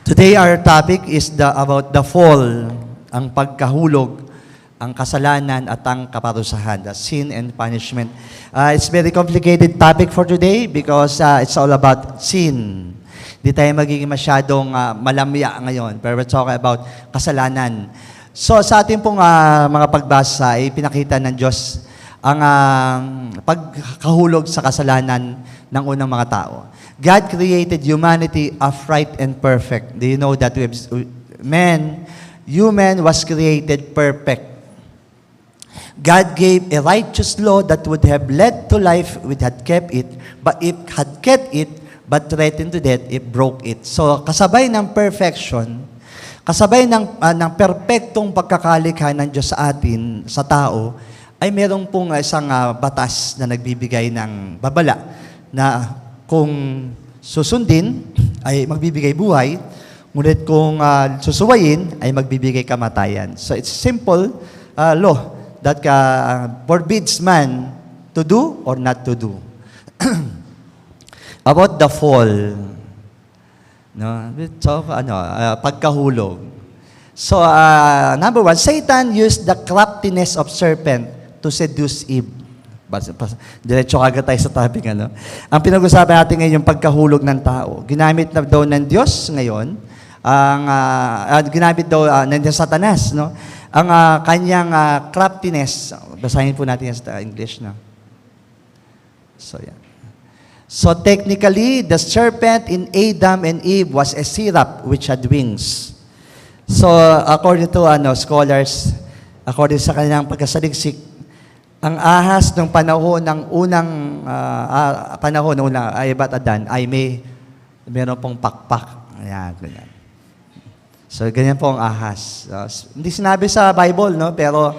Today our topic is about the fall, ang pagkahulog, ang kasalanan at ang kaparusahan, the sin and punishment. It's very complicated topic for today because it's all about sin. Di tayo magiging masyadong malamya ngayon, pero we're talking about kasalanan. So sa ating pong mga pagbasa ay pinakita ng Diyos ang pagkahulog sa kasalanan ng unang mga tao. God created humanity upright and perfect. Do you know that human was created perfect? God gave a righteous law that would have led to life if it had kept it, but threatened to death if broke it. So kasabay ng perfection, kasabay ng perpektong pagkakalikha ng Diyos sa atin, sa tao, ay merong pong isang batas na nagbibigay ng babala na kung susundin ay magbibigay buhay, ngunit kung susuwayin ay magbibigay kamatayan. So it's simple law that forbids man to do or not to do. About the fall, no? So pagkahulog. So number one, Satan used the craftiness of serpent to seduce Eve. Diretso agad tayo sa topic, ano? Ang pinag-usapan natin ngayon yung pagkahulog ng tao. Ginamit na daw ng Diyos ngayon, ginamit daw ng Satanas, no? Ang kanyang craftiness. Basahin po natin sa English, no? So, yan. So, technically, the serpent in Adam and Eve was a seraph which had wings. So, according to scholars, according sa kanilang pagkasaliksik, ang ahas ng panahon ng unang ay Eva at Adan ay meron pong pakpak. Ayan, ganyan. So, ganyan po ang ahas. Hindi sinabi sa Bible, no? Pero,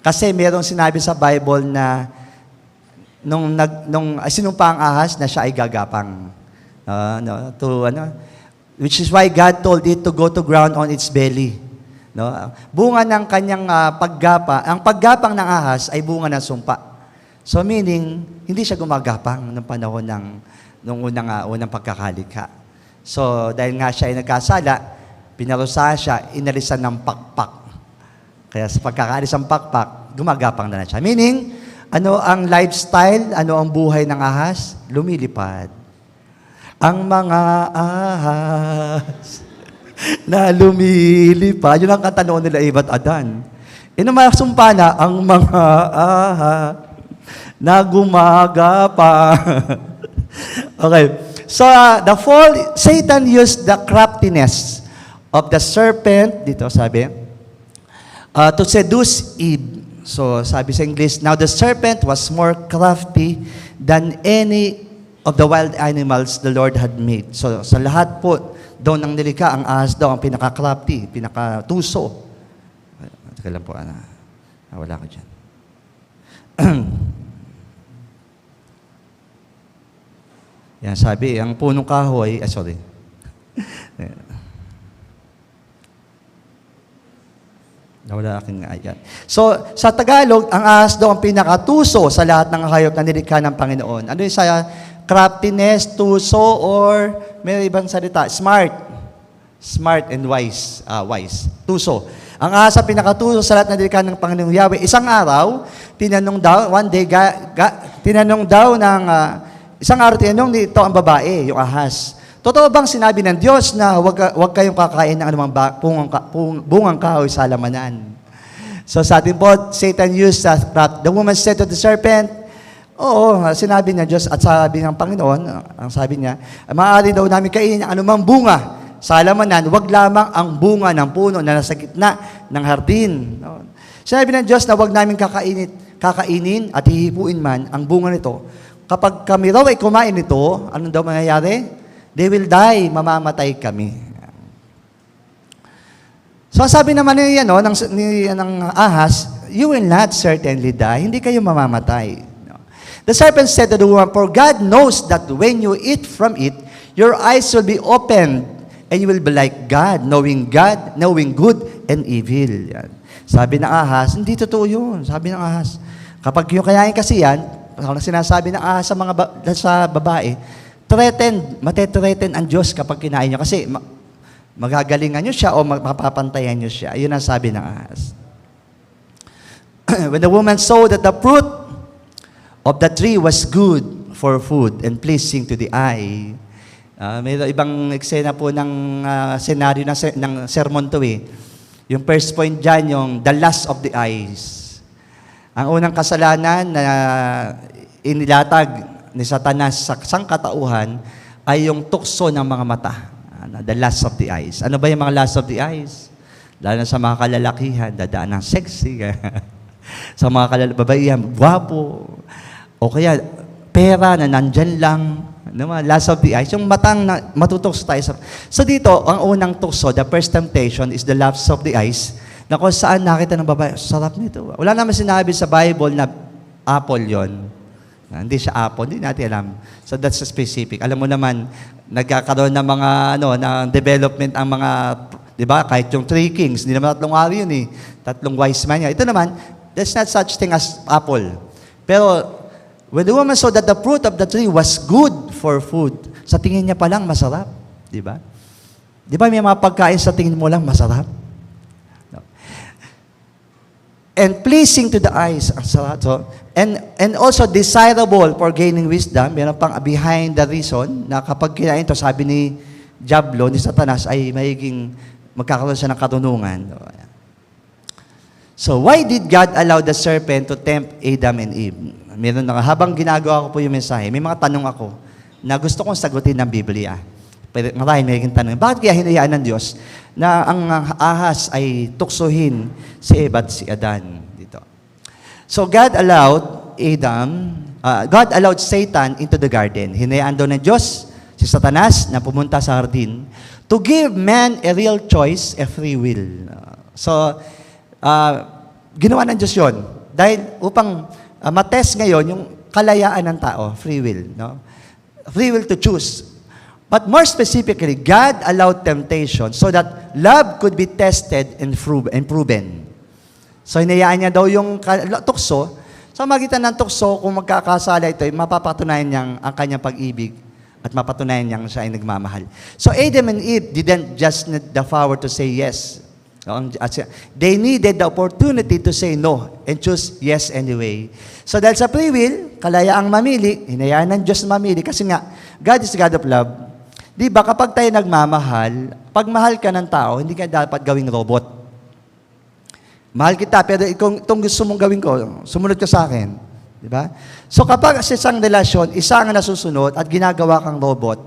kasi merong sinabi sa Bible na nung sinumpa ang ahas na siya ay gagapang. Which is why God told it to go to ground on its belly. No? Bunga ng kanyang paggapa, ang paggapang ng ahas ay bunga ng sumpa. So meaning, hindi siya gumagapang ng panahon nung unang pagkakalikha. So dahil nga siya ay nagkasala, pinarusahan siya, inalisan ng pakpak. Kaya sa pagkakaalis ng pakpak, gumagapang na siya. Meaning, ano ang lifestyle, ano ang buhay ng ahas? Lumilipad. Ang mga ahas na lumilipad. Yun ang katanungan nila Eva at Adan. Inamasumpa na ang mga na gumagapa. Okay. So, the fall, Satan used the craftiness of the serpent, dito sabi, to seduce Eve. So, sabi sa English, now the serpent was more crafty than any of the wild animals the Lord had made. So, sa lahat po, doon ang nilikha, ang ahas daw, ang pinaka-crafty, pinaka-tuso. Teka lang po, wala ko dyan. Yan, sabi, ang punong kahoy, sorry. Wala aking ayan. So, sa Tagalog, ang ahas daw ang pinaka-tuso sa lahat ng hayop na nilikha ng Panginoon. Ano yung sa craftiness, tuso, or may ibang salita, smart. Smart and wise. Wise. Tuso. Ang asa pinakatuso sa lahat na nilikha ng Panginoong Yahweh. Isang araw, tinanong daw nito ang babae, yung ahas. Totoo bang sinabi ng Diyos na huwag kayong kakain ng anumang bungang kahoy sa halamanan? So sa atin po, Satan used that craft. The woman said to the serpent, oo, sinabi ng Diyos at sabi ng Panginoon, ang sabi niya, maaari daw namin kainin ang anumang bunga sa halamanan, wag lamang ang bunga ng puno na nasa gitna ng hardin. Sinabi ng Diyos na wag namin kakainin at hihipuin man ang bunga nito. Kapag kami raw ay kumain nito, anong daw mangyayari? They will die, mamamatay kami. So sabi naman niya, ng ahas, you will not certainly die. Hindi kayo mamamatay. The serpent said to the woman, for God knows that when you eat from it, your eyes will be opened, and you will be like God, knowing good and evil. Yan. Sabi ng ahas, hindi totoo yun. Sabi ng ahas, kapag yung kayain kasi yan, sinasabi ng ahas sa babae, threatened, mate-threaten ang Diyos kapag kinain niyo. Kasi Magagalingan nyo siya o mapapantayan nyo siya. Yun ang sabi ng ahas. When the woman saw that the fruit of the tree was good for food and pleasing to the eye. May ibang eksena po ng senaryo ng sermon to eh. Yung first point dyan, yung the lust of the eyes. Ang unang kasalanan na inilatag ni Satanas sa sangkatauhan ay yung tukso ng mga mata. The lust of the eyes. Ano ba yung mga lust of the eyes? Lalo na sa mga kalalakihan, dadaan ng sexy. Sa mga babaihan, gwapo. O kaya, pera na nandyan lang. Lust of the eyes. Yung matang matutokso tayo. So dito, ang unang tukso, the first temptation is the lust of the eyes, na kung saan nakita ng babae, sarap nito. Wala naman sinabi sa Bible na apple yon. Hindi siya apple, hindi natin alam. So that's specific. Alam mo naman, nagkakaroon ng mga, ng development ang mga, di ba, kahit yung three kings, hindi naman 3 ari yun eh. 3 wise men. Ito naman, there's not such thing as apple. Pero, when the woman saw that the fruit of the tree was good for food, sa tingin niya pa lang masarap. Di ba? Di ba may mga pagkain sa tingin mo lang masarap? No. And pleasing to the eyes. Ang sarap. So, and also desirable for gaining wisdom. Meron pang behind the reason na kapag kinain ito, sabi ni Diablo, ni Satanas, ay magkakaroon siya ng katunungan. So, why did God allow the serpent to tempt Adam and Eve? Meron na, habang ginagawa ko po yung mensahe, may mga tanong ako na gusto kong sagutin ng Biblia. Pero maraming may tanong. Bakit kaya hinayaan ng Diyos na ang ahas ay tuksohin si Eva at si Adan dito? So, God allowed Satan into the garden. Hinayaan daw ng Diyos si Satanas na pumunta sa hardin to give man a real choice, a free will. So, ginawa ng Diyos yun. Dahil upang matest ngayon yung kalayaan ng tao, free will. No? Free will to choose. But more specifically, God allowed temptation so that love could be tested and proven. So, hinayaan niya daw yung tukso. Sa magitan ng tukso, kung magkakasala ito, mapapatunayan niyang ang kanyang pag-ibig at mapatunayan niyang siya ay nagmamahal. So, Adam and Eve didn't just need the power to say yes. They needed the opportunity to say no and choose yes anyway. So dahil sa free will, kalayaang mamili, hinayaan ng Diyos mamili kasi nga, God is God of love. Di ba kapag tayo nagmamahal, pag mahal ka ng tao, hindi ka dapat gawing robot. Mahal kita, pero itong gusto mong gawin ko, sumunod ka sa akin. Di ba? So kapag sa isang relasyon, isa ang nasusunod at ginagawa kang robot,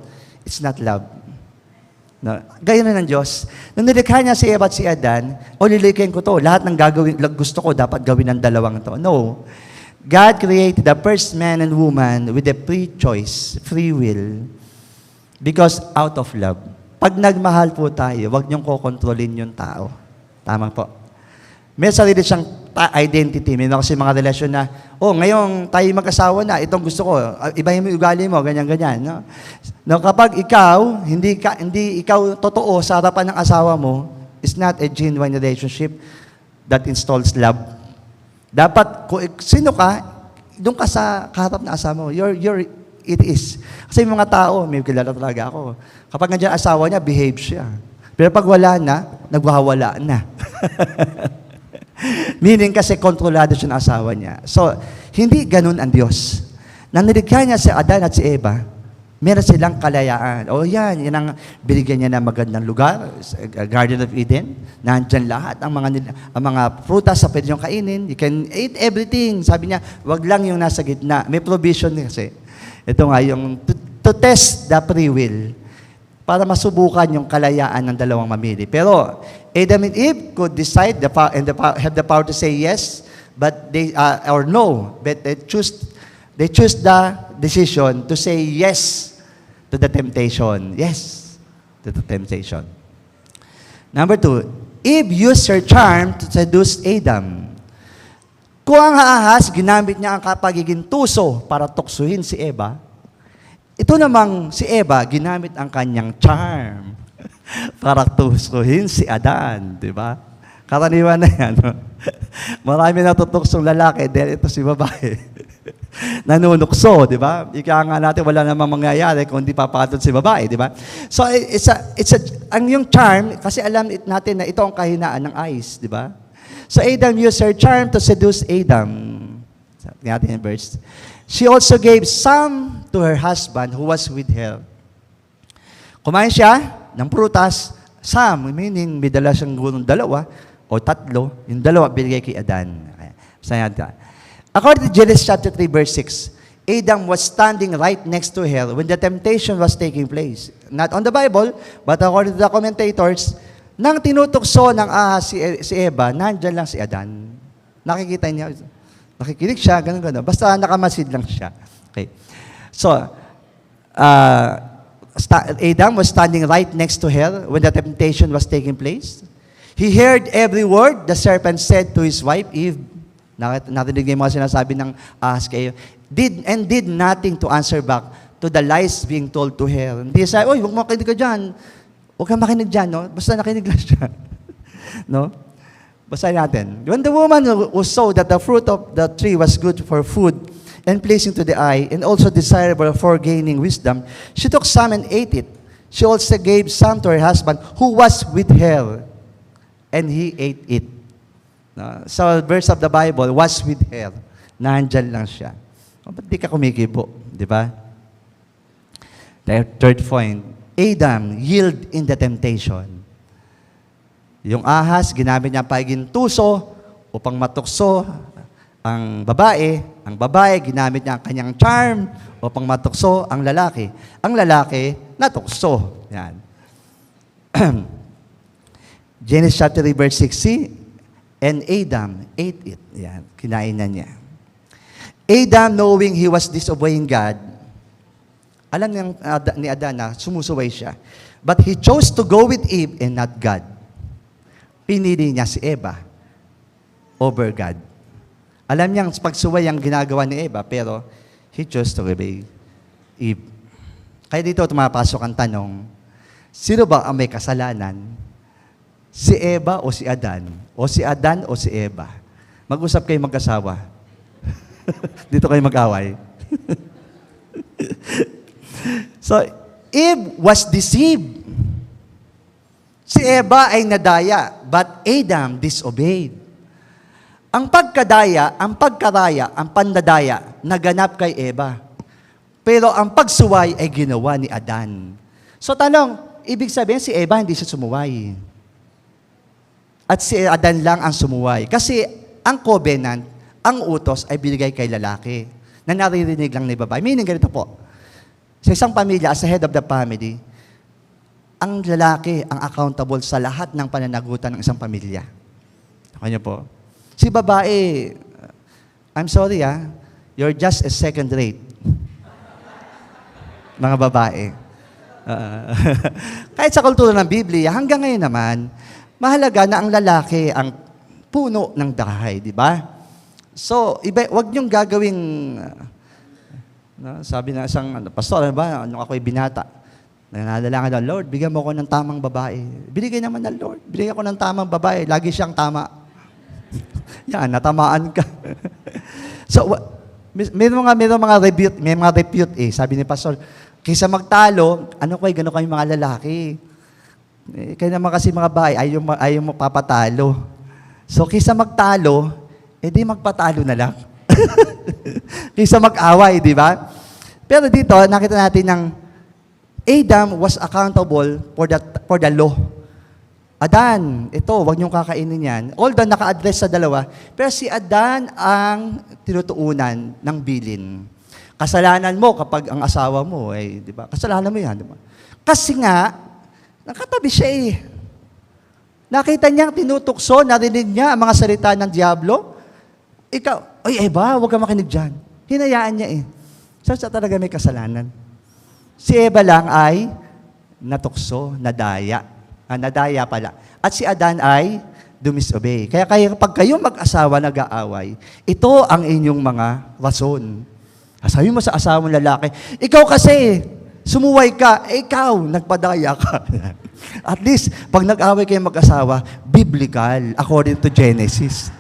it's not love. No, gaya na ng Diyos. Nung nilikha niya si Eva at si Adan, lilikin ko to. Lahat ng gusto ko dapat gawin ng dalawang to. No. God created the first man and woman with a free choice, free will, because out of love. Pag nagmahal po tayo, huwag niyong kokontrolin yung tao. Tama po. May sarili siyang identity. May kasi mga relasyon na, ngayon tayo mag-asawa na, itong gusto ko, ibahin mo yung ugali mo, ganyan-ganyan. No, kapag ikaw, hindi ikaw totoo sa harapan ng asawa mo, it's not a genuine relationship that installs love. Dapat, kung sino ka, doon ka sa kaharap ng asawa mo. It is. Kasi yung mga tao, may kilala talaga ako. Kapag nandiyan asawa niya, behave siya. Pero pag wala na, nagwawala na. Meaning kasi kontrolado siya ng asawa niya. So, hindi ganun ang Diyos. Nang nilikha niya si Adan at si Eva, meron silang kalayaan. Yan ang binigyan niya ng magandang lugar, Garden of Eden. Nandyan lahat ang mga prutas sa pwede niyong kainin. You can eat everything. Sabi niya, wag lang yung nasa gitna. May provision kasi. Ito nga yung to test the free will para masubukan yung kalayaan ng dalawang mamili. Pero Adam and Eve could decide have the power to say yes, but or no, but they choose the decision to say yes to the temptation. Yes to the temptation. Number 2, Eve used her charm to seduce Adam. Kung ang ahas, ginamit niya ang pagiging tuso para tuksuhin si Eva, ito namang si Eva, ginamit ang kanyang charm para tusuhin si Adan, di ba? Karaniwan na yan. Marami natutuksong lalaki dahil ito si babae. nanunukso, di ba? Ika nga natin, wala namang mangyayari kung di papatod si babae, di ba? So, ang yung charm, kasi alam natin na ito ang kahinaan ng eyes, di ba? So, Adam used her charm to seduce Adam. Sabi natin yung verse. She also gave some to her husband who was with her. Kumain siya ng prutas, some, meaning may dala siyang gulong dalawa o tatlo, yung dalawa binigay kay Adan. According to Genesis chapter 3, verse 6, Adam was standing right next to her when the temptation was taking place. Not on the Bible, but according to the commentators, nang tinutukso ng ahas si Eva, nandyan lang si Adan. Nakikita niya, nakikinig siya, gano'n. Basta nakamasid lang siya. Okay. So, Adam was standing right next to her when the temptation was taking place. He heard every word the serpent said to his wife, Eve. Narinig niya yung mga sinasabi ng ahas kayo. Did nothing to answer back to the lies being told to her. Hindi siya, huwag makinig ka dyan. Huwag kang makinig dyan, no? Basta nakinig lang siya. No? Basta natin. When the woman who saw that the fruit of the tree was good for food and pleasing to the eye and also desirable for gaining wisdom, she took some and ate it. She also gave some to her husband who was with her, and he ate it. No? So, verse of the Bible, was with her. Nandyan lang siya. O, ba't di ka kumikibo? Di ba? The third point, Adam yield in the temptation. Yung ahas, ginamit niya pagiging tuso upang matukso ang babae. Ang babae, ginamit niya ang kanyang charm upang matukso ang lalaki. Ang lalaki, natukso. Yan. Genesis chapter 3, verse 6, and Adam ate it. Yan, kinain na niya. Adam, knowing he was disobeying God, alam ni Adan na sumusuway siya. But he chose to go with Eve and not God. Pinili niya si Eva over God. Alam niyang pagsuway ang ginagawa ni Eva, pero he chose to obey Eve. Kaya dito tumapasok ang tanong, sino ba ang may kasalanan? Si Eva o si Adan? O si Adan o si Eva? Mag-usap kayo mag-asawa. Dito kayo mag-away. So, Eve was deceived. Si Eva ay nadaya, but Adam disobeyed. Ang pagkadaya, ang pagkaraya, ang pandadaya, naganap kay Eva. Pero ang pagsuway ay ginawa ni Adan. So tanong, ibig sabihin si Eva hindi siya sumuway. At si Adan lang ang sumuway. Kasi ang covenant, ang utos ay binigay kay lalaki na naririnig lang ni babae. Meaning ganito po, sa isang pamilya, as the head of the family, ang lalaki ang accountable sa lahat ng pananagutan ng isang pamilya. Kanya po. Si babae, I'm sorry you're just a second rate. Mga babae. Kahit sa kultura ng Biblia, hanggang ngayon naman, mahalaga na ang lalaki ang puno ng dahay, di ba? So, wag niyong gagawing, sabi na isang pastor, ba, nung ako'y binata, nananalangin ng Lord, bigyan mo ako ng tamang babae. Binigay naman ng Lord, binigyan ako ng tamang babae, lagi siyang tama. Yan, natamaan ka. So, may mga repute sabi ni pastor, kaysa magtalo, gano'n kayo mga lalaki. Kaya naman kasi mga bahay, ayaw mo papatalo. So, kaysa magtalo, di magpatalo na lang. Kaysa mag-away, di ba? Pero dito, nakita natin ng Adam was accountable for the law. Adan, ito, huwag niyong kakainin yan. Although naka-address sa dalawa, pero si Adan ang tinutuunan ng bilin. Kasalanan mo kapag ang asawa mo, di ba? Kasalanan mo yan, di ba? Kasi nga, nakatabi siya Nakita niya, tinutukso, narinig niya ang mga salita ng Diablo. Ikaw, Eva, huwag ka makinig dyan. Hinayaan niya So, siya talaga may kasalanan. Si Eva lang ay natukso, nadaya. Nadaya pala. At si Adan ay dumisobey. Kaya kapag kayo mag-asawa nag-aaway, ito ang inyong mga rason. Sabi mo sa asawang lalaki, ikaw kasi, sumuway ka, ikaw, nagpadaya ka. At least, pag nag-aaway kayo mag-asawa, biblical, according to Genesis.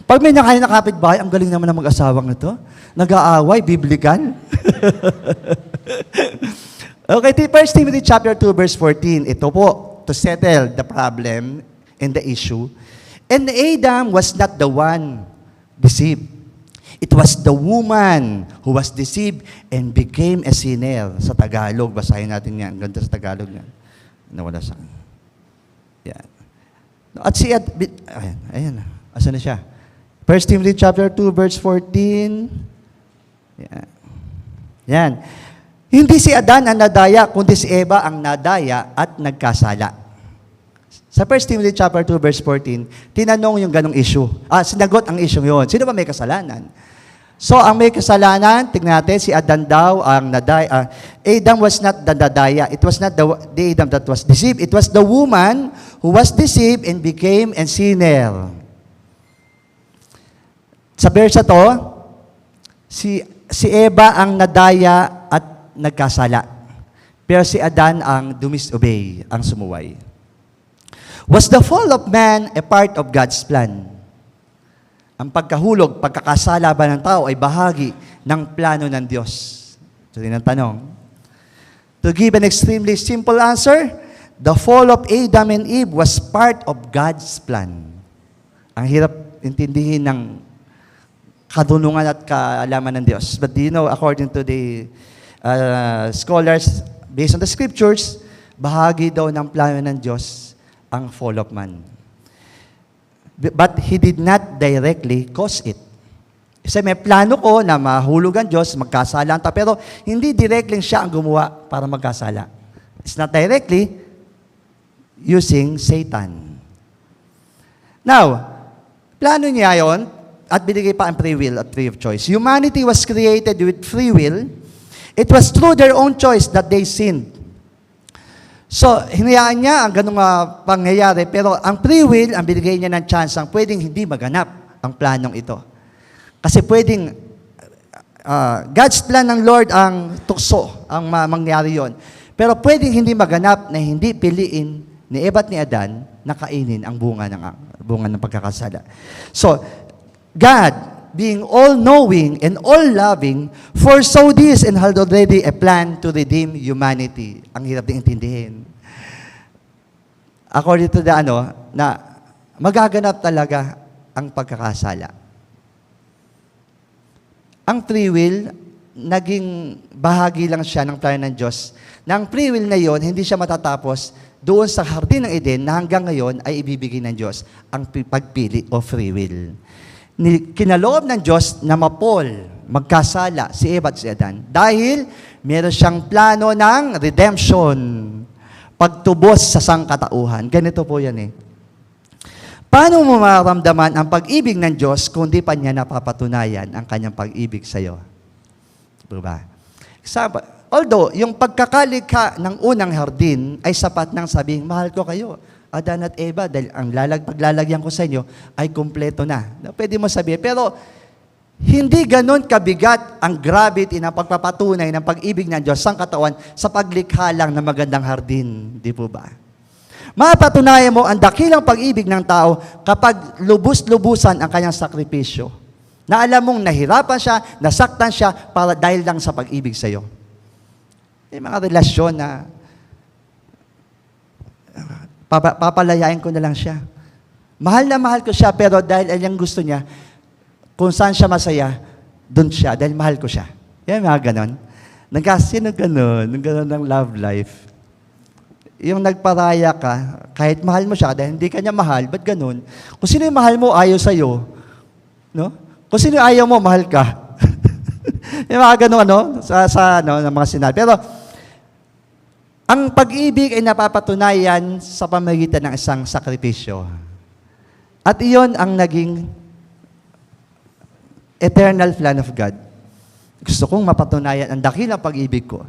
Pag may nakain na kapitbahay, ang galing naman ng mag-asawang ito. Nag-aaway, biblical. Okay, 1 Timothy chapter 2, verse 14. Ito po, to settle the problem and the issue. And Adam was not the one deceived. It was the woman who was deceived and became a sinner. Sa Tagalog, basahin natin yan. Ganda sa Tagalog yan. Nawala sa akin. Yan. At si ayan. Asa na siya? 1 Timothy chapter 2, verse 14. Yan. Yan. Hindi si Adan ang nadaya, kundi si Eva ang nadaya at nagkasala. Sa 1 Timothy chapter 2, verse 14, tinanong yung ganong issue. Sinagot ang issue yun. Sino ba may kasalanan? So, ang may kasalanan, tignan natin, si Adan daw ang nadaya. Adam was not the nadaya. It was not the Adam that was deceived. It was the woman who was deceived and became a sinner. Sa verse to, si Eva ang nadaya at nagkasala. Pero si Adan ang dumisobey, ang sumuway. Was the fall of man a part of God's plan? Ang pagkahulog, pagkakasala ba ng tao ay bahagi ng plano ng Diyos? Ito din ang tanong. To give an extremely simple answer, the fall of Adam and Eve was part of God's plan. Ang hirap intindihin ng kadunungan at kaalaman ng Diyos. But do you know, according to the scholars, based on the scriptures, bahagi daw ng plano ng Diyos ang fall of man. But He did not directly cause it. Kasi may plano ko na mahulog ang Diyos, magkasala ang tao, pero hindi directly siya ang gumawa para magkasala. It's not directly using Satan. Now, plano niya yon at binigay pa ang free will at free of choice. Humanity was created with free will. It was through their own choice that they sinned. So, hinayaan niya ang ganung pangyayari, pero ang free will, ang binigay niya ng chance, ang pwedeng hindi maganap ang planong ito. Kasi pwedeng, God's plan ng Lord ang tukso, ang mangyari yon. Pero pwedeng hindi maganap na hindi piliin ni Eva at ni Adan na kainin ang bunga ng pagkakasala. So, God, being all-knowing and all-loving, foresaw this and had already a plan to redeem humanity. Ang hirap din intindihin. According to the na magaganap talaga ang pagkakasala. Ang free will, naging bahagi lang siya ng plano ng Diyos. Na ang free will na yon, hindi siya matatapos doon sa Hardin ng Eden na hanggang ngayon ay ibibigay ng Diyos ang pagpili o free will. Kinaloob ng Diyos na magkasala si Eva at si Adan dahil meron siyang plano ng redemption, pagtubos sa sangkatauhan. Ganito po yan eh. Paano mo maramdaman ang pag-ibig ng Diyos kung di pa niya napapatunayan ang kanyang pag-ibig sa iyo? Diba? Although, yung pagkakalikha ng unang hardin ay sapat ng sabing, mahal ko kayo. Adan at Eva, dahil ang paglalagyan ko sa inyo ay kumpleto na. Pwede mo sabihin, pero hindi ganon kabigat ang gravity ng pagpapatunay ng pag-ibig ng Diyos sa katawan sa paglikha lang ng magandang hardin. Di po ba? Mapatunayan mo ang dakilang pag-ibig ng tao kapag lubus-lubusan ang kanyang sakripisyo. Na alam mong nahirapan siya, nasaktan siya dahil lang sa pag-ibig sa iyo. May mga relasyon na papalayain ko na lang siya. Mahal na mahal ko siya, pero dahil alang gusto niya, kung saan siya masaya, doon siya, dahil mahal ko siya. Yan, mga ganon. Sino ganon? Yung ganon ng love life. Yung nagparaya ka, kahit mahal mo siya, dahil hindi ka niya mahal, ba't ganon? Kung sino yung mahal mo, ayaw sa'yo. No? Kung sino yung ayaw mo, mahal ka. Yung mga ganon, ng mga sinabi. Pero, ang pag-ibig ay napapatunayan sa pamamagitan ng isang sakripisyo. At iyon ang naging eternal plan of God. Gusto kong mapatunayan ang dakilang pag-ibig ko.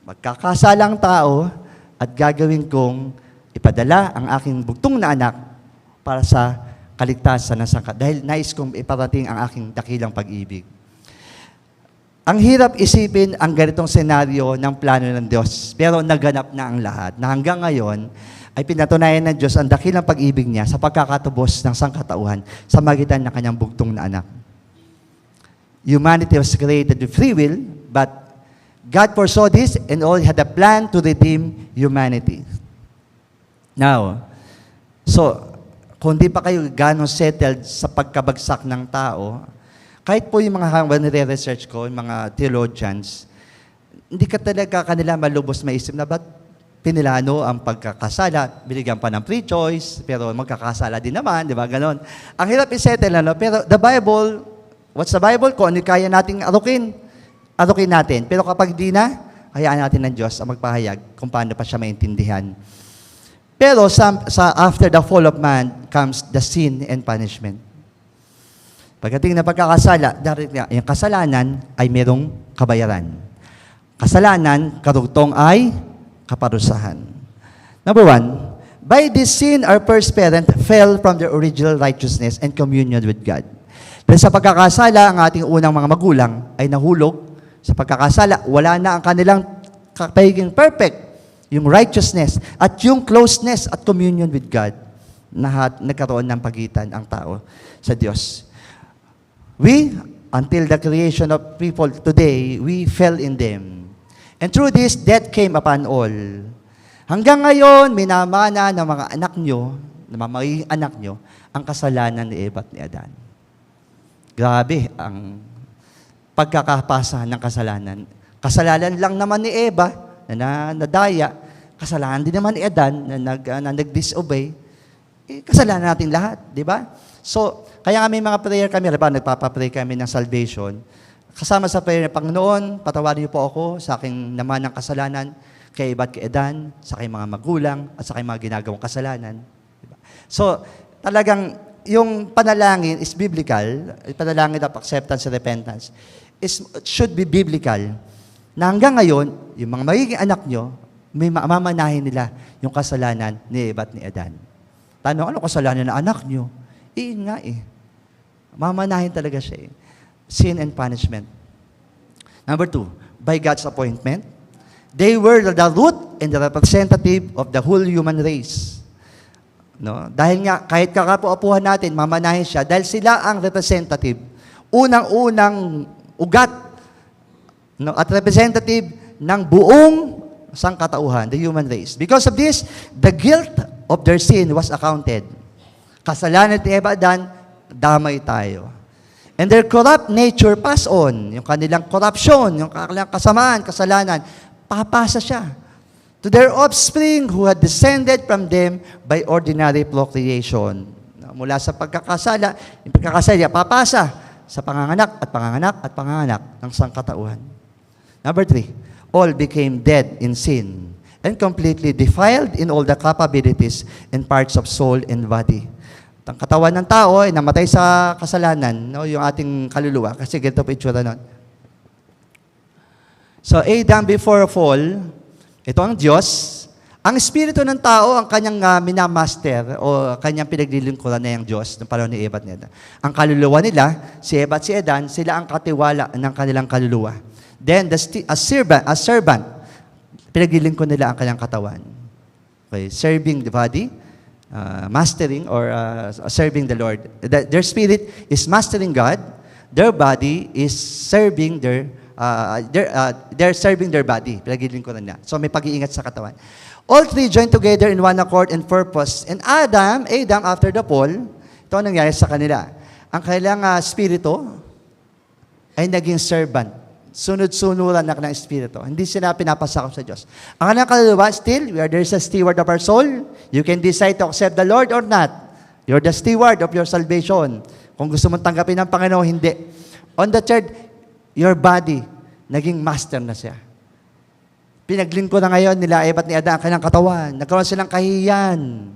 Magkakasalang tao at gagawin kong ipadala ang aking bugtong na anak para sa kaligtasan ng sangka. Dahil nais kong iparating ang aking dakilang pag-ibig. Ang hirap isipin ang ganitong senaryo ng plano ng Diyos. Pero naganap na ang lahat. Na hanggang ngayon, ay pinatunayan ng Diyos ang dakilang pag-ibig niya sa pagkakatubos ng sangkatauhan sa magitan ng kanyang bugtong na anak. Humanity was created with free will, but God foresaw this and all had a plan to redeem humanity. Now, so, kung di pa kayo gano'ng settled sa pagkabagsak ng tao, kahit po yung mga nire-research ko, yung mga theologians, hindi ka talaga kanila malubos maisip na ba't pinilano ang pagkakasala, binigyan pa ng free choice, pero magkakasala din naman, di ba? Ganon. Ang hirap i-settle, pero the Bible, what's the Bible? Kung ano kaya nating arukin natin. Pero kapag di na, hayaan natin ng Diyos ang magpahayag kung paano pa siya maintindihan. Pero after the fall of man comes the sin and punishment. Pagdating na pagkakasala, yung kasalanan ay merong kabayaran. Kasalanan, karugtong ay kaparusahan. Number 1, by this sin, our first parent fell from their original righteousness and communion with God. Dahil sa pagkakasala, ang ating unang mga magulang ay nahulog. Sa pagkakasala, wala na ang kanilang pagiging perfect, yung righteousness, at yung closeness at communion with God na nagkaroon ng pagitan ang tao sa Diyos. We, until the creation of people today, we fell in them. And through this, death came upon all. Hanggang ngayon, minamana ng mga anak nyo, ng mga magiging anak nyo, ang kasalanan ni Eva at ni Adan. Grabe ang pagkakapasa ng kasalanan. Kasalanan lang naman ni Eva na nadaya. Kasalanan din naman ni Adan na nag-disobey. Kasalanan natin lahat, di ba? So, kaya may mga prayer kami, nagpapapray kami ng salvation. Kasama sa prayer, Panginoon, patawarin niyo po ako sa aking naman ng kasalanan, kay Eva at kay Adan, sa aking mga magulang, at sa aking mga ginagawang kasalanan. Diba? So, talagang, yung panalangin is biblical, panalangin of acceptance and repentance, should be biblical, na hanggang ngayon, yung mga magiging anak nyo, may mamanahin nila yung kasalanan ni Eva at ni Adan. Tanong, ano kasalanan ng anak nyo? Nga mamanahin talaga siya Sin and punishment. Number 2, by God's appointment, they were the root and the representative of the whole human race. No? Dahil nga, kahit kakapu-apuhan natin, mamanahin siya, dahil sila ang representative, unang-unang ugat, no? At representative ng buong sangkatauhan, the human race. Because of this, the guilt of their sin was accounted. Kasalanan ni Eva at Adan, damay tayo. And their corrupt nature pass on. Yung kanilang corruption, yung kanilang kasamaan, kasalanan, papasa siya to their offspring who had descended from them by ordinary procreation. Mula sa pagkakasala, yung pagkakasala, papasa sa panganganak at panganganak at panganganak ng sangkatauhan. Number 3, all became dead in sin and completely defiled in all the capabilities and parts of soul and body. Ang katawan ng tao ay namatay sa kasalanan, no? Yung ating kaluluwa. Kasi ganito po itsura nun. So, Adam before fall, ito ang Diyos. Ang espiritu ng tao, ang kanyang minamaster o kanyang pinaglilingkuran na yung Diyos ng panahon ni Eva at ni Adan. Ang kaluluwa nila, si Eva at si Adan, sila ang katiwala ng kanilang kaluluwa. Then, a servant, pinaglilingkuran nila ang kanyang katawan. Okay, serving the body, mastering or serving the Lord. Their spirit is mastering God. Their body is serving they're serving their body. Pinaglilingkuran nila. So may pag-iingat sa katawan. All three joined together in one accord and purpose. And Adam, after the fall, ito ang nangyari sa kanila. Ang kanilang spirito ay naging servant. Sunod-sunuran na ng espiritu. Hindi sila pinapasakop sa Diyos. Ang kanilang kaluluwa, still, there's a steward of our soul. You can decide to accept the Lord or not. You're the steward of your salvation. Kung gusto mong tanggapin ng Panginoon, hindi. On the third, your body, naging master na siya. Pinaglingko na ngayon nila Eva at ni Adan ang kanilang katawan. Nagkaroon silang kahiyan.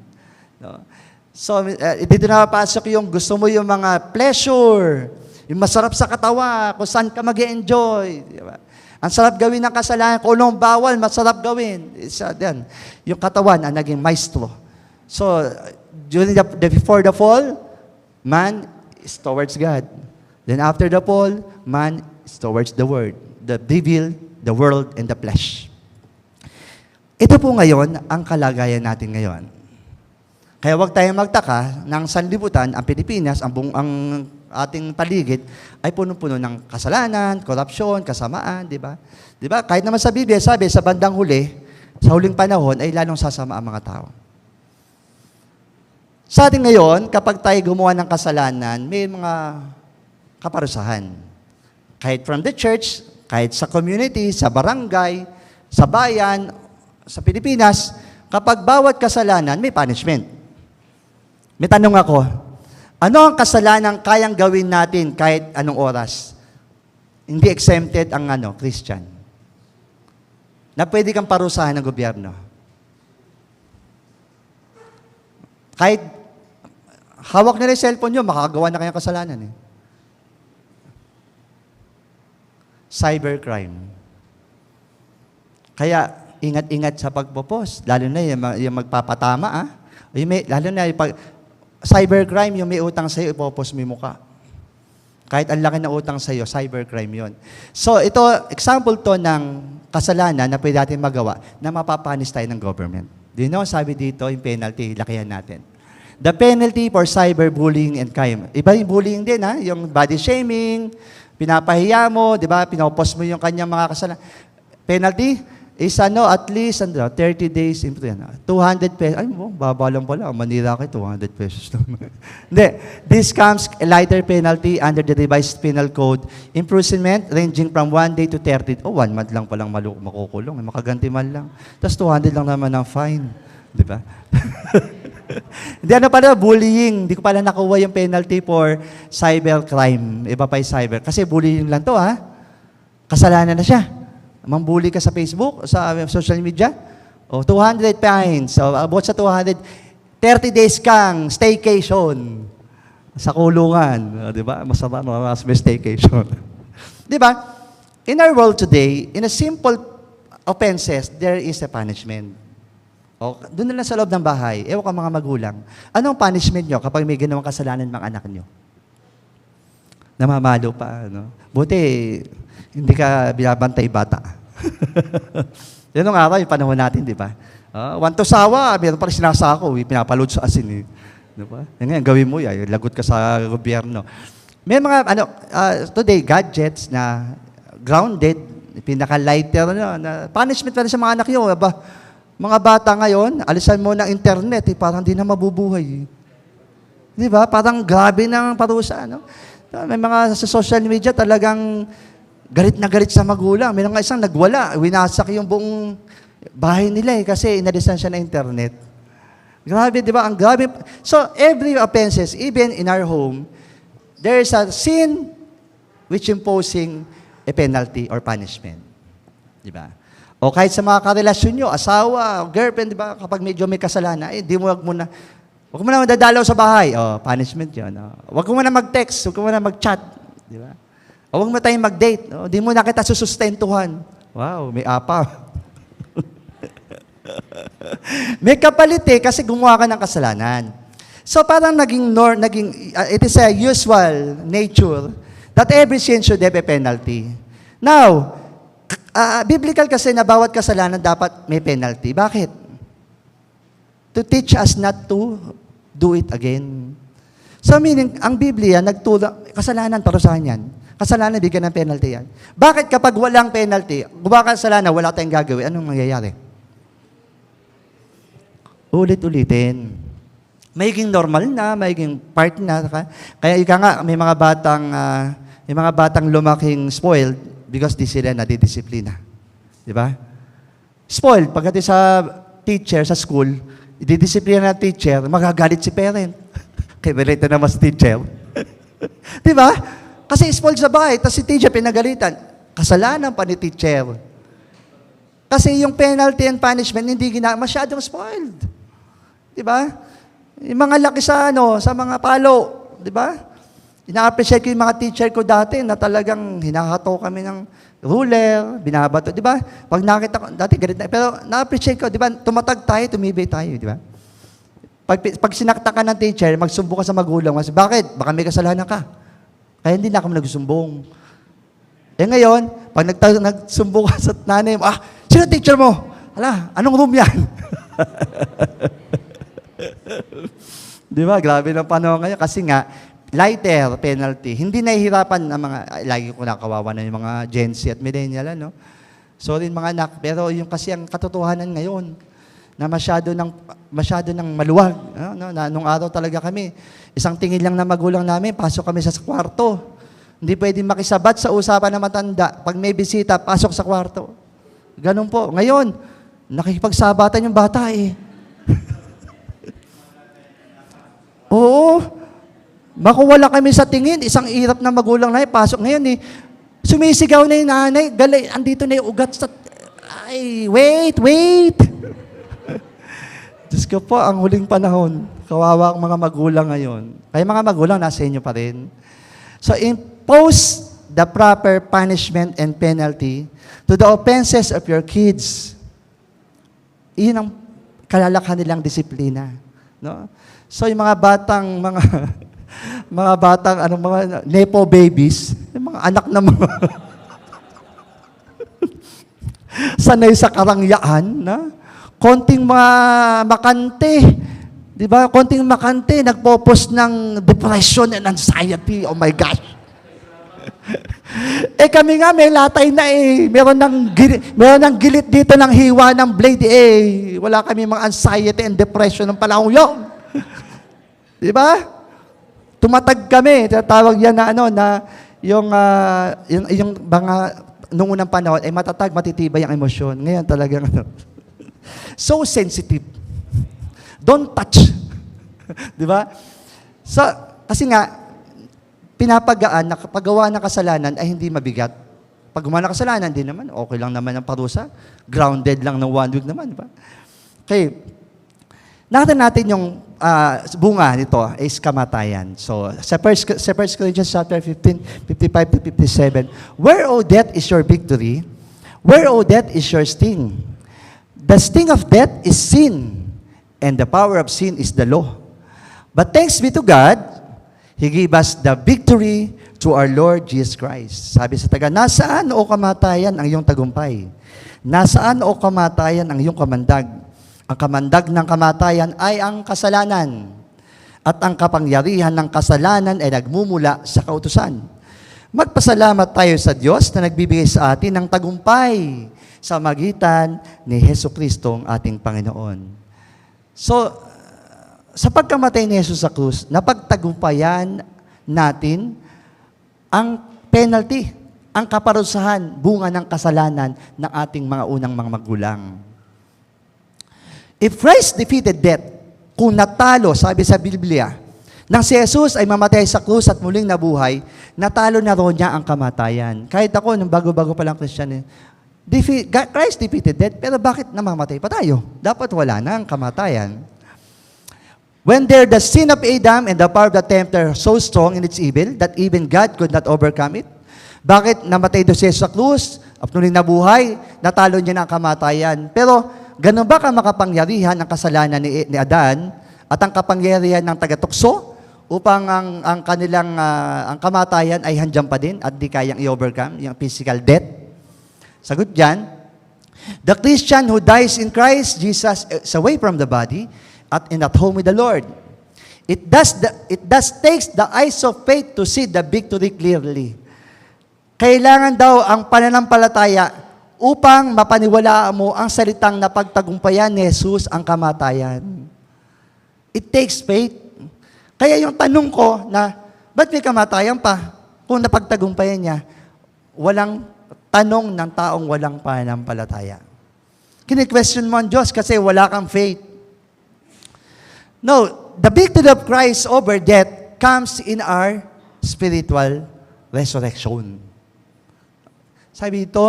No? So, dito na papasok yung gusto mo yung mga pleasure, yung masarap sa katawa, kung saan ka mag-enjoy. Diba? Ang sarap gawin ng kasalanan, kung anong bawal, masarap gawin. Yung katawan ang naging maestro. So, before the fall, man is towards God. Then after the fall, man is towards the Word. The devil, the world, and the flesh. Ito po ngayon ang kalagayan natin ngayon. Kaya huwag tayong magtaka ng sanlibutan, ang Pilipinas, ang ating paligid, ay puno-puno ng kasalanan, korupsyon, kasamaan, di ba? Di ba? Kahit naman sa Biblia, sabi, sa bandang huli, sa huling panahon, ay lalong sasama ang mga tao. Sa atin ngayon, kapag tayo gumawa ng kasalanan, may mga kaparusahan. Kahit from the church, kahit sa community, sa barangay, sa bayan, sa Pilipinas, kapag bawat kasalanan, may punishment. May tanong ako, ano ang kasalanan kayang gawin natin kahit anong oras? Hindi exempted ang Christian. Na pwede kang parusahan ng gobyerno. Kahit hawak nila yung cellphone nyo, makakagawa na kayong kasalanan. Cybercrime. Kaya, ingat-ingat sa pagpo-post. Lalo na yung magpapatama, lalo na yung cybercrime, yung may utang sa'yo, ipopost mo yung mukha. Kahit ang laki na utang sa'yo, cybercrime yon. So, ito, example to ng kasalanan na pwede natin magawa na mapapanis tayo ng government. Do you know, sabi dito, yung penalty, lakihan natin. The penalty for cyberbullying and crime. Iba yung bullying din, yung body shaming, pinapahiya mo, di ba, pinopost mo yung kanyang mga kasalanan. Penalty is at least 30 days imprisonment. 200 pesos. Ay, baba lang pala. Manila kayo, 200 pesos lang. Hindi. This comes a lighter penalty under the revised penal code. Imprisonment ranging from 1 day to 30. 1 month lang palang makukulong. Makaganti man lang. Tapos 200 lang naman ang fine. Di ba? Hindi, pala, bullying. Hindi ko pala nakuha yung penalty for cybercrime. Iba pa yung cyber. Kasi bullying lang to, kasalanan na siya. Mambuli ka sa Facebook, sa social media, 200 fines. So, about sa 200, 30 days kang staycation sa kulungan. Di ba? Masama, mas may staycation. Di ba? In our world today, in a simple offenses, there is a punishment. Doon na lang sa loob ng bahay, ewan ka mga magulang, anong punishment nyo kapag may ginawang kasalanan ng anak nyo? Namamalo pa, Buti, hindi ka binabantay bata. Yan ang araw, yung panahon natin, di ba? Want to sawa, meron pa rin sinasako, pinapaload sa asin. Di ba? Yan nga, gawin mo yan, lagot ka sa gobyerno. May mga, today, gadgets na grounded, pinaka-lighter, na punishment pa rin sa mga anak nyo. Mga bata ngayon, alisan mo ng internet, parang di na mabubuhay. Di ba? Parang grabe ng parusa, May mga sa social media talagang galit na galit sa magulang. May mga isang nagwala, winasak yung buong bahay nila kasi inalisan siya ng internet. Grabe, di ba? Ang grabe. So, every offenses, even in our home, there is a sin which imposing a penalty or punishment. Di ba? O kahit sa mga karelasyon nyo, asawa, girlfriend, di ba? Kapag medyo may kasalanan, wag mo na madadalaw sa bahay. Punishment yun. Wag mo na mag-text, wag mo na mag-chat. Di ba? O wag mo tayong mag-date. Di mo na kita susustentuhan. Wow, may apa. May kapalit kasi gumawa ka ng kasalanan. So parang it is a usual nature that every sin should have a penalty. Now, biblical kasi na bawat kasalanan dapat may penalty. Bakit? To teach us not to do it again. So meaning, ang Biblia, kasalanan, parusahan yan. Kasalanan, bigyan ng penalty yan. Bakit kapag walang penalty, gumawa ka kasalanan, wala tayong gagawin, anong mangyayari? Ulit-ulitin. Magiging normal na, magiging part na. Kaya ika nga, may mga batang lumaking spoiled because di sila nadidisiplina. Di ba? Spoiled. Pagdating sa teacher, sa school, didisiplina ng teacher, magagalit si parent. Kaya relate na naman sa teacher. Di ba? Kasi spoiled sa bahay, tapos si teacher pinagalitan. Kasalanan pa ni teacher. Kasi yung penalty and punishment, hindi masyadong spoiled. Di ba? Yung mga laki sa mga palo. Di ba? Ina-appreciate ko yung mga teacher ko dati na talagang hinahato kami ng ruler, binabato. Di ba? Pag nakita ko, dati galit na. Pero na-appreciate ko, di ba? Tumatag tayo, tumibay tayo. Di ba? Pag sinakta ka ng teacher, magsumbong ka sa magulang. Kasi, bakit? Baka may kasalanan ka. Kaya hindi na ako nagsumbong. Ngayon, pag nagsumbong ka sa nanay mo, sino teacher mo? Hala, anong room yan? Di ba? Grabe ng panahon ngayon. Kasi nga, lighter penalty. Hindi nahihirapan ang mga, lagi ko nakawawa na yung mga Gen Z at millennial, ano? Sorry mga anak, pero yung kasi ang katotohanan ngayon, na masyado ng maluwag. No? Na, nung araw talaga kami, isang tingin lang na magulang namin, pasok kami sa kwarto. Hindi pwedeng makisabat sa usapan ng matanda. Pag may bisita, pasok sa kwarto. Ganun po. Ngayon, nakikipagsabatan yung bata eh. Oo. Makuwala kami sa tingin. Isang irap na magulang na pasok ngayon eh. Sumisigaw na yung nanay. Galay, andito na yung ugat sa... Ay, wait! Diyos ko po, ang huling panahon. Kawawa ang mga magulang ngayon. Kaya mga magulang, nasa inyo pa rin. So, impose the proper punishment and penalty to the offenses of your kids. Iyon ang kalalakhan nilang disiplina. No? So, yung mga batang, mga nepo babies, yung mga anak na mga sanay sa karangyaan, na konting makante, di ba? Konting makante, nagpo-post ng depression and anxiety. Oh my gosh. Kami nga, may latay na eh. Meron ng gilit dito ng hiwa ng blade eh. Wala kami mga anxiety and depression ng panahon yun. Di ba? Tumatag kami. Tawag yan na yung mga nung unang panahon ay matatag, matitibay ang emosyon. Ngayon talagang so sensitive. Don't touch. Di ba? So, kasi nga, pinapagaan na paggawa ng kasalanan ay hindi mabigat. Pag gumawa ng kasalanan, din naman, okay lang naman ang parusa. Grounded lang ng 1 week naman, di ba? Okay. Nakita natin yung bunga nito is kamatayan. So, sa 1 Corinthians chapter 15, 55 to 57, where, O death, is your victory? Where, O death, is your sting? The sting of death is sin, and the power of sin is the law. But thanks be to God, He gave us the victory through our Lord Jesus Christ. Sabi sa taga, nasaan o kamatayan ang iyong tagumpay? Nasaan o kamatayan ang iyong kamandag? Ang kamandag ng kamatayan ay ang kasalanan. At ang kapangyarihan ng kasalanan ay nagmumula sa kautusan. Magpasalamat tayo sa Diyos na nagbibigay sa atin ng tagumpay sa magitan ni Jesucristo ang ating Panginoon. So, sa pagkamatay ni Jesus sa krus, napagtagumpayan natin ang penalty, ang kaparusahan, bunga ng kasalanan ng ating mga unang mga magulang. If Christ defeated death, kung natalo, sabi sa Biblia, nang si Jesus ay mamatay sa krus at muling nabuhay, natalo na ron niya ang kamatayan. Kahit ako, nung bago-bago pa lang Christian, Christ defeated death, pero bakit namamatay pa tayo? Dapat wala na ang kamatayan. When there the sin of Adam and the power of the tempter so strong in its evil that even God could not overcome it. Bakit namatay doon si Jesus sa krus at muling nabuhay, natalo niya na ang kamatayan. Pero ganun ba ka makapangyarihan ang kasalanan ni Adan at ang kapangyarihan ng tagatukso upang ang kanilang ang kamatayan ay handyan pa din at di kayang i-overcome yung physical death? Sagot diyan, the Christian who dies in Christ Jesus is away from the body at in at home with the Lord. It does takes the eyes of faith to see the victory clearly. Kailangan daw ang pananampalataya upang mapaniwalaan mo ang salitang napagtagumpayan ni Jesus ang kamatayan. It takes faith. Kaya yung tanong ko na, ba't may kamatayan pa kung napagtagumpayan niya? Walang tanong ng taong walang pananampalataya. Kini-question mo ang Diyos kasi wala kang faith. No, the victory of Christ over death comes in our spiritual resurrection. Sabi ito,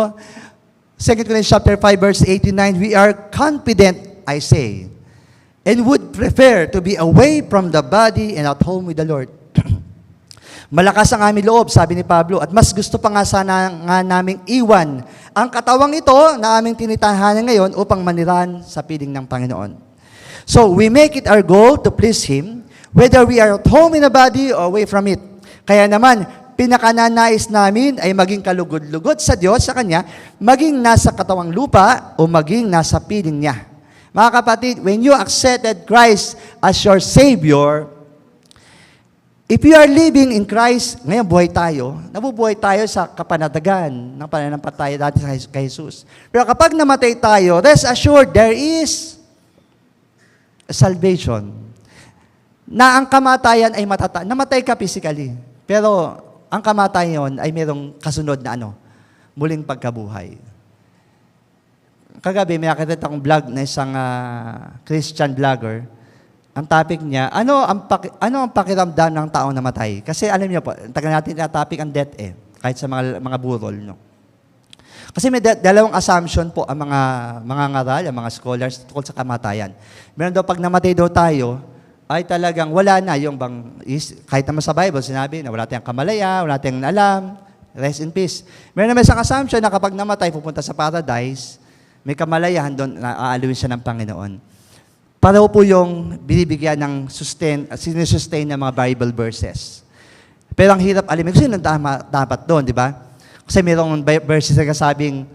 2 Corinthians chapter 5, verse 89, we are confident, I say, and would prefer to be away from the body and at home with the Lord. Malakas ang aming loob, sabi ni Pablo, at mas gusto pa nga sana nga naming iwan ang katawang ito na aming tinitahanan ngayon upang maniran sa piling ng Panginoon. So, we make it our goal to please Him, whether we are at home in the body or away from it. Kaya naman, pinakananais namin ay maging kalugod-lugod sa Diyos, sa Kanya, maging nasa katawang lupa o maging nasa piling niya. Mga kapatid, when you accepted Christ as your Savior, if you are living in Christ, ngayon buhay tayo, nabubuhay tayo sa kapanatagan ng pananampalataya dati kay Jesus. Pero kapag namatay tayo, rest assured, there is salvation. Na ang kamatayan ay namatay ka physically. Pero ang kamatayan ay mayroong kasunod na muling pagkabuhay. Kagabi, may nakita akong vlog na isang Christian vlogger. Ang topic niya, ano ang pakiramdam ng taong namatay? Kasi alam niyo po, tagal natin na topic ang death kahit sa mga burol. No? Kasi may dalawang assumption po ang mga ngaral, ang mga scholars tungkol sa kamatayan. Meron daw, pag namatay daw tayo, ay talagang wala na yung kahit naman sa Bible, sinabi na wala tayong kamalaya, wala tayong alam, rest in peace. Meron naman isang assumption na kapag namatay, pupunta sa paradise, may kamalayahan doon na aaluin siya ng Panginoon. Pareho po yung binibigyan ng sinusustain ng mga Bible verses. Pero ang hirap alimin, kasi nang dapat doon, di ba? Kasi mayroong verses na kasabing,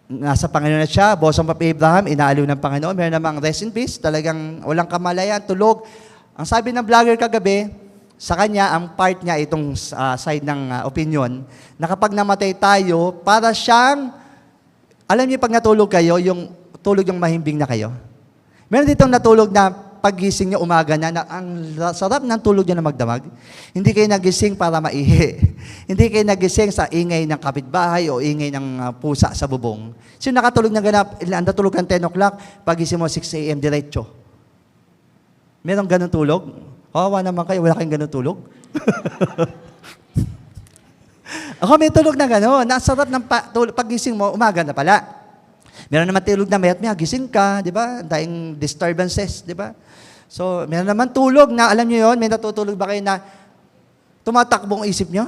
nasa Panginoon na siya, bosom of Abraham, inaaliw ng Panginoon. Meron namang rest in peace, talagang walang kamalayan, tulog. Ang sabi ng vlogger kagabi, sa kanya, ang part niya, itong side ng opinion, na kapag namatay tayo, para siyang, alam niyo pag natulog kayo, yung tulog yung mahimbing na kayo. Meron ditong natulog na paggising niyo umaga na ang sarap ng tulog niya na magdamag. Hindi kayo nagising para maihi. Hindi kayo nagising sa ingay ng kapitbahay o ingay ng pusa sa bubong. Sino nakatulog ng ganap, natulog ng 10 o'clock, pagising mo 6 a.m. diretso. Merong ganun tulog? Kawawa naman kayo, wala kayong ganun tulog? Ako may tulog na gano'n. Nasarap ng pagising mo, umaga na pala. Meron naman tulog na mayat gising ka, di ba? Daing disturbances, di ba? So, meron naman tulog na, alam niyo yon, may natutulog ba kayo na tumatakbo ang isip niyo?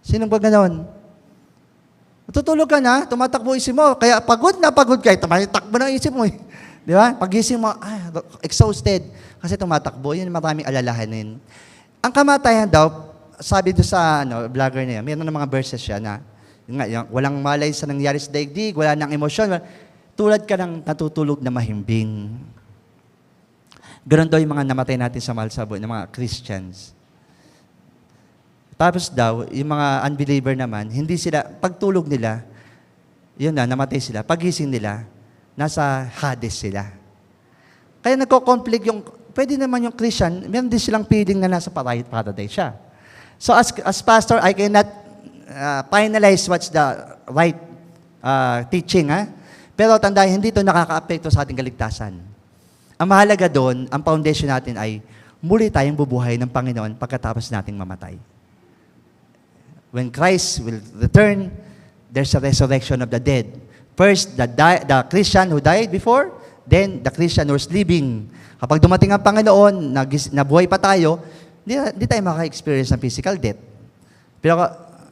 Sino ba gano'n? Natutulog ka na, tumatakbo ang isip mo, kaya pagod na pagod kayo, tumatakbo na ang isip mo. Di ba? Pagising mo, exhausted, kasi tumatakbo, yun maraming alalahanin. Ang kamatayan daw, sabi doon sa vlogger niya, meron ng mga verses siya na, walang malay sa nangyari sa daigdig, wala nang emosyon, tulad ka ng natutulog na mahimbing. Ganon daw yung mga namatay natin sa Malsabo, ng mga Christians. Tapos daw, yung mga unbeliever naman, hindi sila, pagtulog nila, yun na, namatay sila, pagising nila, nasa Hades sila. Kaya nagko-conflict yung, pwede naman yung Christian, meron din silang feeling na nasa paradise siya. So as pastor, I cannot finalize what's the right teaching. Pero tandaan, hindi ito nakaka-apekto sa ating kaligtasan. Ang mahalaga doon, ang foundation natin ay muli tayong bubuhay ng Panginoon pagkatapos nating mamatay. When Christ will return, there's a resurrection of the dead. First, the Christian who died before, then the Christian who's living. Kapag dumating ang Panginoon, nabuhay pa tayo, hindi tayo maka-experience ng physical death. Pero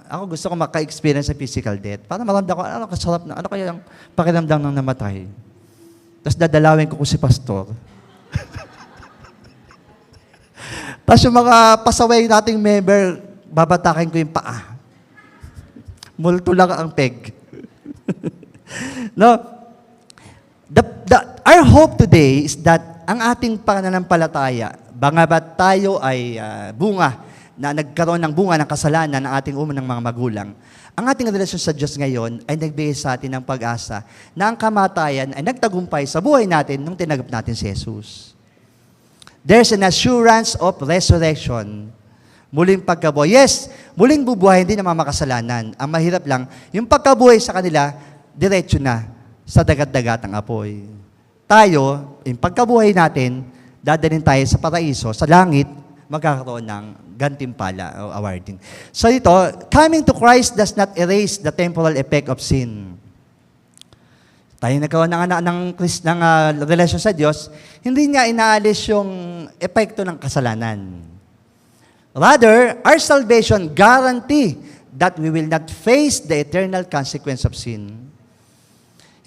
ako gusto ko maka-experience sa physical death para maramdaman ko, kasarap na, ano kaya ang pakiramdam ng namatay. Tapos dadalawin ko si pastor. Tapos yung mga pasaway nating member, babatakin ko yung paa. Multo lang ang peg. No? Our hope today is that ang ating pananampalataya, bangabat tayo ay bunga na nagkaroon ng bunga ng kasalanan ng ating unang mga magulang, ang ating relasyon sa Diyos ngayon ay nagbigay sa atin ng pag-asa na ang kamatayan ay nagtagumpay sa buhay natin nung tinagap natin si Jesus. There's an assurance of resurrection. Muling pagkabuhay. Yes, muling bubuhay, hindi naman makasalanan. Ang mahirap lang, yung pagkabuhay sa kanila, diretso na sa dagat-dagat ang apoy. Tayo, yung pagkabuhay natin, dadalhin tayo sa paraiso, sa langit, magkakaroon ng gantimpala o awarding. So ito, coming to Christ does not erase the temporal effect of sin. Tayo nagkaroon ng relasyon sa Diyos, hindi niya inaalis yung epekto ng kasalanan. Rather, our salvation guarantee that we will not face the eternal consequence of sin.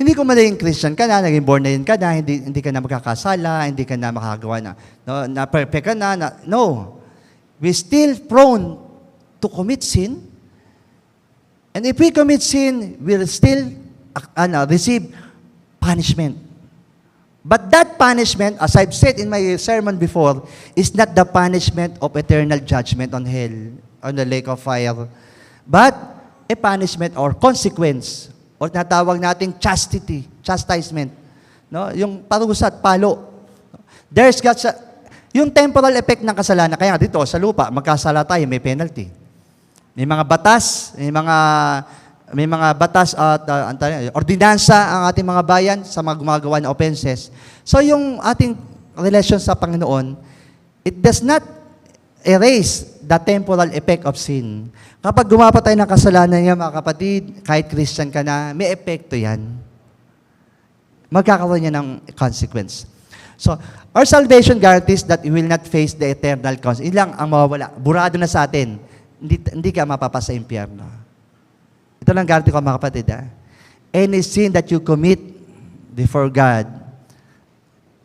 Hindi ko maging Christian ka na, naging born again ka na, hindi ka na magkakasala, hindi ka na makagawa na perfect ka na. No. We still prone to commit sin. And if we commit sin, we'll still receive punishment. But that punishment, as I've said in my sermon before, is not the punishment of eternal judgment on hell, on the lake of fire, but a punishment or consequence, or natawag nating chastisement. No? Yung parusa at palo. There's yung temporal effect ng kasalanan, kaya dito sa lupa, magkasala tayo, may penalty. May mga batas, may mga batas at ordinansa ang ating mga bayan sa mga gumagawa ng offenses. So yung ating relasyon sa Panginoon, it does not erase the temporal effect of sin. Kapag gumawa tayo ng kasalanan niya, mga kapatid, kahit Christian ka na, may epekto yan. Magkakaroon niya ng consequence. So, our salvation guarantees that we will not face the eternal consequence. Ilang ang mawawala. Burado na sa atin. Hindi ka mapapasa sa impyerno. Ito lang guarantee ko, mga kapatid. Any sin that you commit before God,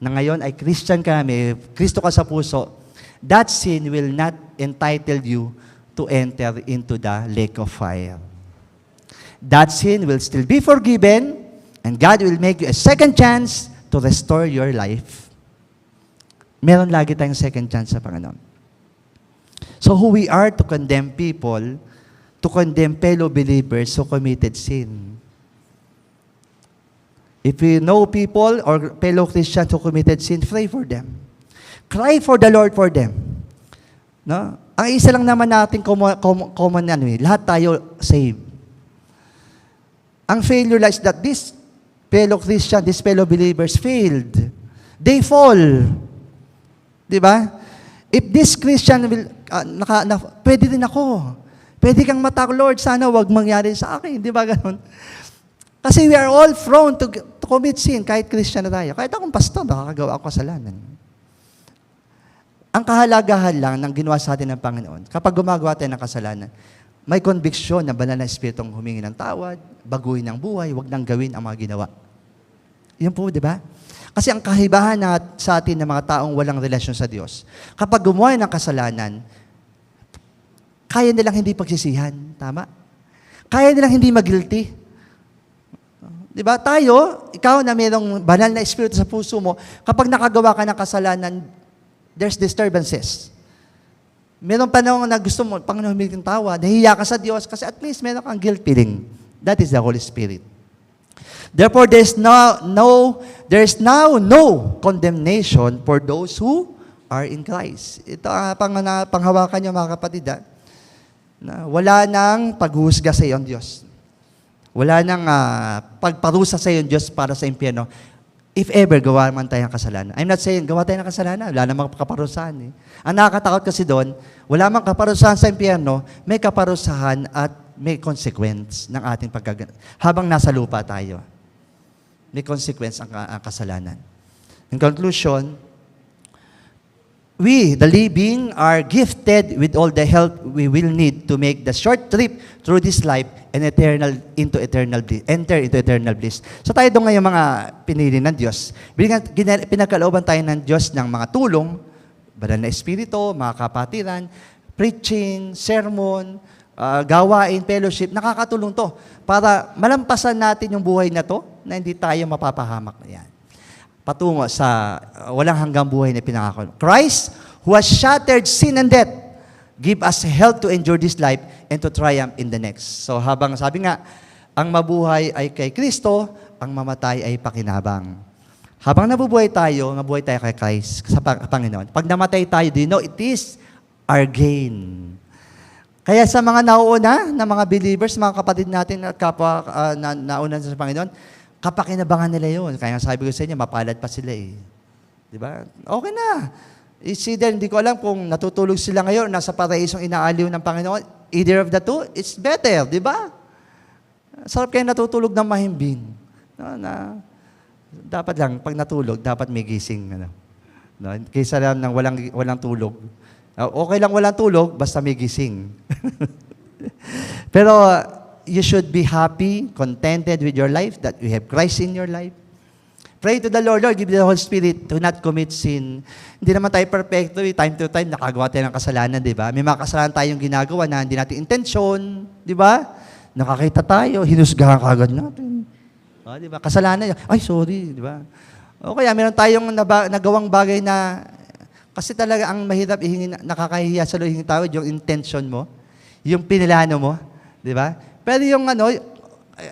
na ngayon ay Christian ka, may Kristo ka sa puso, that sin will not entitle you to enter into the lake of fire. That sin will still be forgiven, and God will make you a second chance to restore your life. Meron lagi tayong second chance sa Panginoon. So who we are to condemn people, to condemn fellow believers who committed sin. If we know people or fellow Christians who committed sin, pray for them. Cry for the Lord for them. No? Ang isa lang naman natin common lahat tayo saved. Ang failure is that this fellow Christian, these fellow believers failed. They fall. Di ba? If this Christian will, pwede din ako. Pwede kang matakot, Lord, sana wag mangyari sa akin. Di ba ganun? Kasi we are all prone to commit sin, kahit Christian na tayo. Kahit akong pastor, nakakagawa ako kasalanan. Ang kahalagahan lang ng ginawa sa atin ng Panginoon, kapag gumagawa tayo ng kasalanan, may conviction na banal na Espiritong humingi ng tawad, baguhin ang buhay, wag nang gawin ang mga ginawa. Yun po, di ba? Kasi ang kahibahan sa atin ng mga taong walang relasyon sa Diyos, kapag gumawa ng kasalanan, kaya nilang hindi pagsisihan. Tama? Kaya nilang hindi mag-guilty. Di ba? Tayo, ikaw na mayroong banal na Espiritu sa puso mo, kapag nakagawa ka ng kasalanan, there's disturbances. Merong panahon na gusto mo, Panginoon, humingi ng tawa, nahihiya ka sa Diyos, kasi at least meron kang guilt feeling. That is the Holy Spirit. Therefore, there's now no condemnation for those who are in Christ. Ito ang panghawakan niyo, mga kapatid. Na wala nang paghusga sa iyo ang Diyos. Wala nang pagparusa sa iyo ang Diyos para sa impyerno. If ever gawa man tayo ng kasalanan. I'm not saying gawa tayo ng kasalanan. Wala namang kaparusahan. Ang nakakatakot kasi doon, wala mang kaparusahan sa impyerno, may kaparusahan at may consequence ng ating habang nasa lupa tayo. May consequence ang kasalanan. In conclusion, we, the living, are gifted with all the help we will need to make the short trip through this life and enter into eternal bliss. So tayo doon ngayon mga pinili ng Diyos. Pinagkalooban tayo ng Diyos ng mga tulong, banal na Espiritu, mga kapatiran, preaching, sermon, gawain, fellowship, nakakatulong to para malampasan natin yung buhay na to na hindi tayo mapapahamak na yan. Patungo sa walang hanggang buhay na pinangako. Christ, who has shattered sin and death, give us help to endure this life and to triumph in the next. So habang sabi nga, ang mabuhay ay kay Kristo, ang mamatay ay pakinabang. Habang nabubuhay tayo kay Christ, sa Panginoon. Pag namatay tayo, do you know, it is our gain. Kaya sa mga nauuna na mga believers, mga kapatid natin at kapwa nauna sa Panginoon, kapakinabangan nila yun. Kaya sabi ko sa inyo, mapalad pa sila eh. Di ba? Okay na. Either, hindi ko alam kung natutulog sila ngayon, nasa paraisong inaaliw ng Panginoon. Either of the two, it's better. Di ba? Sarap kayo natutulog ng mahimbing. Dapat lang, pag natulog, dapat may gising. Kaysa lang ng walang tulog. Okay lang walang tulog, basta may gising. Pero, you should be happy, contented with your life, that you have Christ in your life. Pray to the Lord, Lord, give me the Holy Spirit to not commit sin. Hindi naman tayo perfecto, time to time, nakagawa tayo ng kasalanan, di ba? May mga kasalanan tayong ginagawa na hindi natin intensyon, di ba? Nakakita tayo, hinusgahan kagad natin. Di ba? Kasalanan yun. Ay, sorry, di ba? O kaya meron tayong nagawang bagay na, kasi talaga ang mahirap nakakahiya sa Lord, hingin tawad, yung intention mo, yung pinilano mo, di ba? Pero yung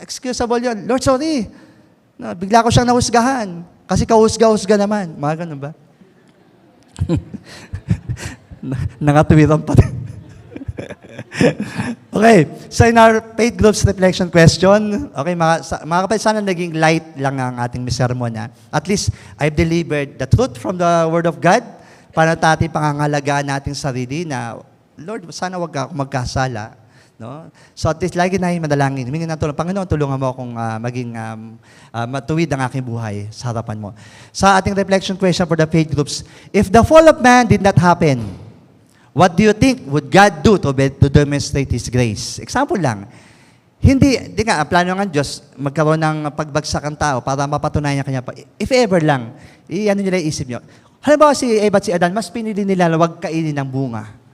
excusable yun, Lord, sorry. No, bigla ko siyang nahusgahan. Kasi kahusga-husga naman. Mga ganun ba? Nakatuwiran pa rin. Okay. So in our faith groups reflection question, okay, mga kapatid, sana naging light lang ang ating sermon. At least, I've delivered the truth from the Word of God para natin pangangalagaan natin sarili na, Lord, sana wag ako magkasala. No? So at least lagi namin madalangin. Humingi ng tulong. Panginoon, tulungan mo akong maging matuwid ang aking buhay sa harapan mo. Sa ating reflection question for the faith groups, if the fall of man did not happen, what do you think would God do to demonstrate His grace? Example lang. Hindi nga, plano ng Diyos magkaroon ng pagbagsak ang tao para mapatunayan niya kanya. If ever lang, ano nila isip niyo. Halimbawa si Eva at si Adan, mas pinili nila na huwag kainin ng bunga.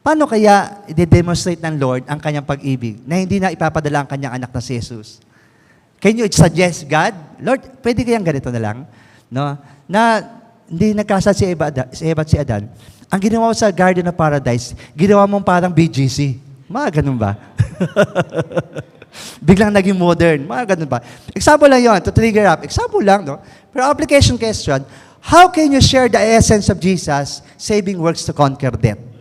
Paano kaya i-demonstrate ng Lord ang kanyang pag-ibig na hindi na ipapadala ang kanyang anak na si Jesus? Can you suggest, God, Lord, pwede kayang ganito na lang? No? Na hindi nagkasal si Eva at si Adan. Ang ginawa mo sa Garden of Paradise, ginawa mong parang BGC. Mga ganun ba? Biglang naging modern. Mga ganun ba? Example lang yun, to trigger up. Example lang, no? Pero application question, how can you share the essence of Jesus, saving works to conquer death?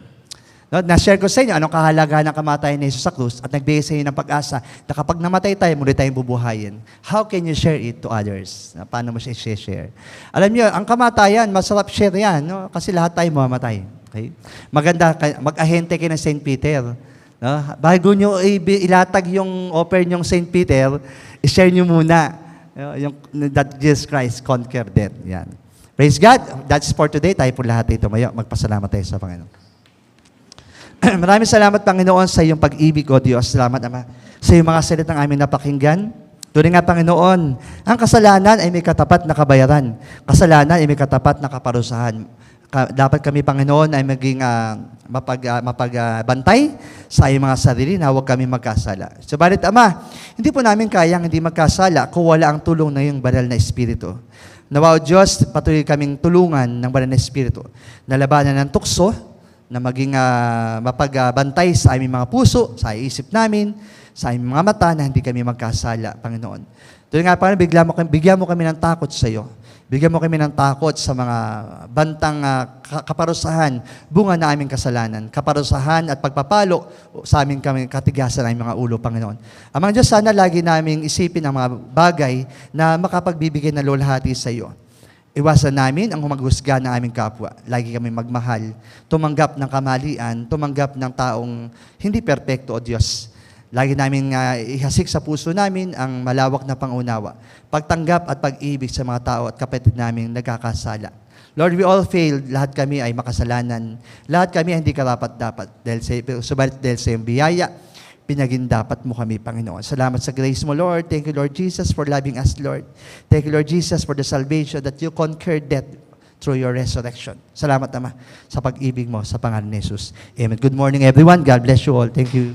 No, na-share ko sa inyo anong kahalagahan ng kamatayan ni Jesus sa krus at nagbigay sa inyo ng pag-asa na kapag namatay tayo, muli tayong bubuhayin. How can you share it to others? Paano mo siya i-share? Alam niyo, ang kamatayan, masarap share yan, no? Kasi lahat tayo mamamatay. Okay? Maganda, mag-ahente kayo ng St. Peter. No? Bago nyo ilatag yung offer nyong St. Peter, i-share nyo muna yung that Jesus Christ conquered death. Yan. Praise God. That's for today. Tayo po lahat ay tumayo. Magpasalamat tayo sa Panginoon. Maraming salamat, Panginoon, sa iyong pag-ibig, O Diyos. Salamat, Ama, sa iyong mga salitang aming napakinggan. Tuloy nga, Panginoon, ang kasalanan ay may katapat na kabayaran. Kasalanan ay may katapat na kaparusahan. Dapat kami, Panginoon, ay maging mapagbantay sa iyong mga sarili na huwag kami magkasala. Subalit, Ama, hindi po namin kayang hindi magkasala kung wala ang tulong ng iyong banal na Espiritu. Nawa, O Diyos, patuloy kaming tulungan ng banal na Espiritu na labanan ng tukso, na maging mapagbantay sa aming mga puso, sa isip namin, sa aming mga mata na hindi kami magkasala, Panginoon. Tuloy nga, Panginoon, bigyan mo kami ng takot sa iyo. Bigyan mo kami ng takot sa mga bantang kaparusahan, bunga na aming kasalanan, kaparusahan at pagpapalo sa aming katigasan ng mga ulo, Panginoon. Amang Diyos, sana lagi naming isipin ang mga bagay na makapagbibigay ng lulhati sa iyo. Iwasan namin ang humaghusga ng aming kapwa. Lagi kami magmahal, tumanggap ng kamalian, tumanggap ng taong hindi perpekto, O Diyos. Lagi namin ihasik sa puso namin ang malawak na pangunawa, pagtanggap at pag-ibig sa mga tao at kapatid namin nagkakasala. Lord, we all failed. Lahat kami ay makasalanan. Lahat kami ay hindi karapat-dapat. Subalit dahil sa iyong biyaya, pinagindapat mo kami, Panginoon. Salamat sa grace mo, Lord. Thank you, Lord Jesus, for loving us, Lord. Thank you, Lord Jesus, for the salvation that you conquered death through your resurrection. Salamat, Ama, sa pag-ibig mo sa pangalan ni Jesus. Amen. Good morning, everyone. God bless you all. Thank you.